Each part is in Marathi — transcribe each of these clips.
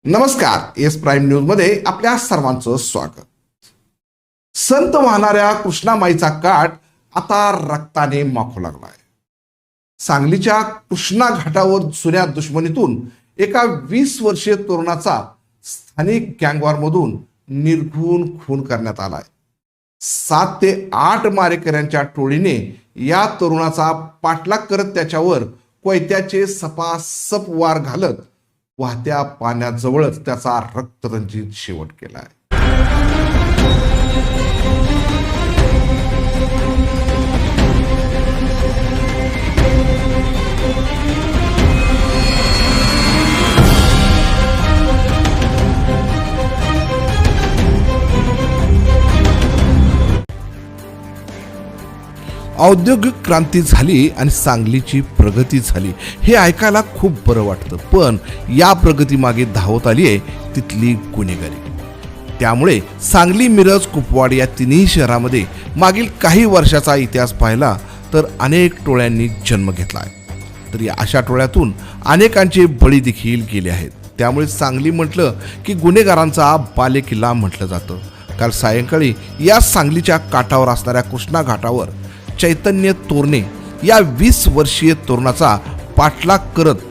नमस्कार, एस प्राईम न्यूज मध्ये आपल्या सर्वांचं स्वागत. संत वाहणाऱ्या कृष्णामाईचा काठ आता रक्ताने माखू लागलाय. सांगलीच्या कृष्णा घाटावर जुन्या दुश्मनीतून एका 20 वर्षीय तरुणाचा स्थानिक गँगवॉरमधून निर्घृण खून करण्यात आलाय. 7 ते 8 मारेकऱ्यांच्या टोळीने या तरुणाचा पाठलाग करत त्याच्यावर कोयत्याचे सपासप वार घालत वाहत्या पाण्याजवळच त्याचा रक्तरंजित शेवट केलाय. औद्योगिक क्रांती झाली आणि सांगलीची प्रगती झाली हे ऐकायला खूप बरं वाटतं, पण या प्रगतीमागे धावत आली आहे तिथली गुन्हेगारी. त्यामुळे सांगली, मिरज, कुपवाड या तिन्ही शहरामध्ये मागील काही वर्षाचा इतिहास पाहिला तर अनेक टोळ्यांनी जन्म घेतला आहे. तर या अशा टोळ्यातून अनेकांचे बळी देखील गेले आहेत. त्यामुळे सांगली म्हटलं की गुन्हेगारांचा बालेकिल्ला म्हटलं जातं. काल सायंकाळी या सांगलीच्या काठावर असणाऱ्या कृष्णा घाटावर चैतन्य तोरणे या 20 वर्षीय तरुणाचा पाठलाग करत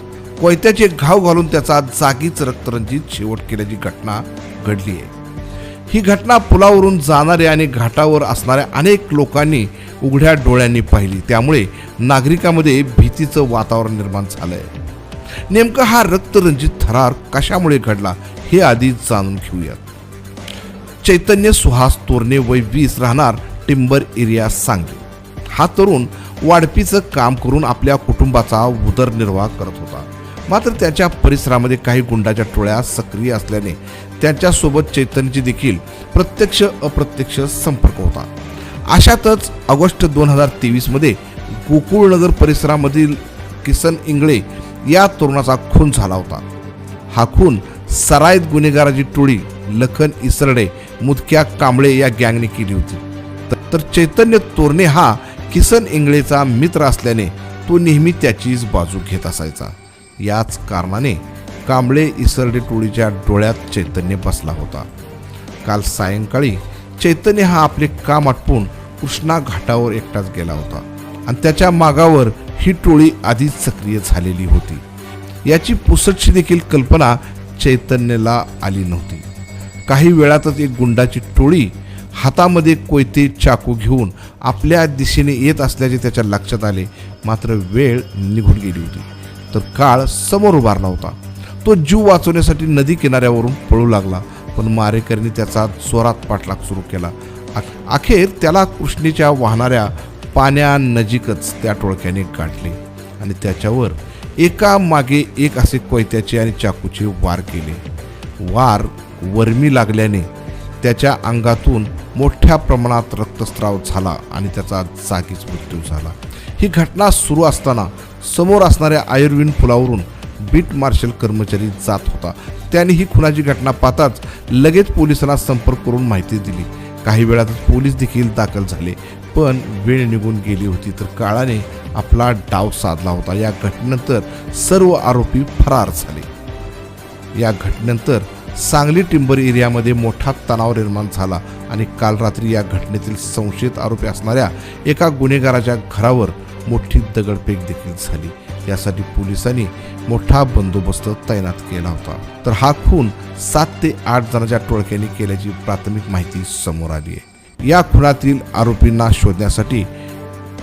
कोयत्याचे घाव घालून त्याचा जागीच रक्तरंजित शेवट केल्याची घटना घडली आहे. ही घटना पुलावरून जाणाऱ्या आणि घाटावर असणाऱ्या अनेक लोकांनी उघड्या डोळ्यांनी पाहिली. त्यामुळे नागरिकांमध्ये भीतीचं वातावरण निर्माण झालंय. नेमकं हा रक्तरंजित थरार कशामुळे घडला हे आधी जाणून घेऊयात. चैतन्य सुहास तोरणे, वय 20, राहणार टिंबर एरिया, सांगली. हा तरुण वाढपीचं काम करून आपल्या कुटुंबाचा उदरनिर्वाह करत होता. मात्र त्याच्या परिसरामध्ये काही गुंडाच्या टोळ्या सक्रिय असल्याने त्यांच्यासोबत चैतन्यची देखील प्रत्यक्ष अप्रत्यक्ष संपर्क होता. अशातच ऑगस्ट 2023 मध्ये गोकुळनगर परिसरामधील किसन इंगळे या तरुणाचा खून झाला होता. हा खून सराईत गुन्हेगाराची टोळी लखन इसरडे, मुदक्या कांबळे या गँगने केली होती. तर चैतन्य तोरणे हा किसन इंगळेचा मित्र असल्याने तो नेहमी त्याचीच बाजू घेत असायचा. याच कारणाने कांबळे इसरडे टोळीच्या डोळ्यात चैतन्य बसला होता. काल सायंकाळी चैतन्य हा आपले काम आटपून कृष्णा घाटावर एकटाच गेला होता आणि त्याच्या मागावर ही टोळी आधीच सक्रिय झालेली होती. याची पुसटशी देखील कल्पना चैतन्यला आली नव्हती. काही वेळातच एक गुंडाची टोळी हातामध्ये कोयते, चाकू घेऊन आपल्या दिशेने येत असल्याचे त्याच्या लक्षात आले. मात्र वेळ निघून गेली होती. तर काळ समोर उभारला होता. तो जीव वाचवण्यासाठी नदी किनाऱ्यावरून पळू लागला, पण मारेकऱ्यांनी त्याचा जोरात पाठलाग सुरू केला. अखेर त्याला कृष्णेच्या वाहणाऱ्या पाण्यानजीकच त्या टोळक्याने गाठले आणि त्याच्यावर एका मागे एक असे कोयत्याचे आणि चाकूचे वार केले. वार वर्मी लागल्याने त्याच्या अंगातून मोठ्या प्रमाणात रक्तस्राव झाला आणि त्याचा जागीच मृत्यू झाला. ही घटना सुरू असताना समोर असणाऱ्या आयुर्विन पुलावरून बीट मार्शल कर्मचारी जात होता. त्याने ही खुनाची घटना पाहताच लगेच पोलिसांना संपर्क करून माहिती दिली. काही वेळातच पोलीस देखील दाखल झाले, पण वेळ निघून गेली होती. तर काळाने आपला डाव साधला होता. या घटनेनंतर सर्व आरोपी फरार झाले. या घटनेनंतर सांगली टिंबर एरियामध्ये मोठा तणाव निर्माण झाला आणि काल रात्री या घटनेतील संशयित आरोपी असणाऱ्या एका गुन्हेगाराच्या घरावर मोठी दगडफेक देखील झाली. यासाठी पोलिसांनी मोठा बंदोबस्त तैनात केला होता. तर हा खून 7 ते 8 जणांच्या टोळक्यांनी केल्याची प्राथमिक माहिती समोर आली आहे. या खुनातील आरोपींना शोधण्यासाठी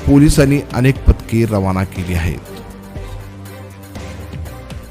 पोलिसांनी अनेक पथके रवाना केली आहेत.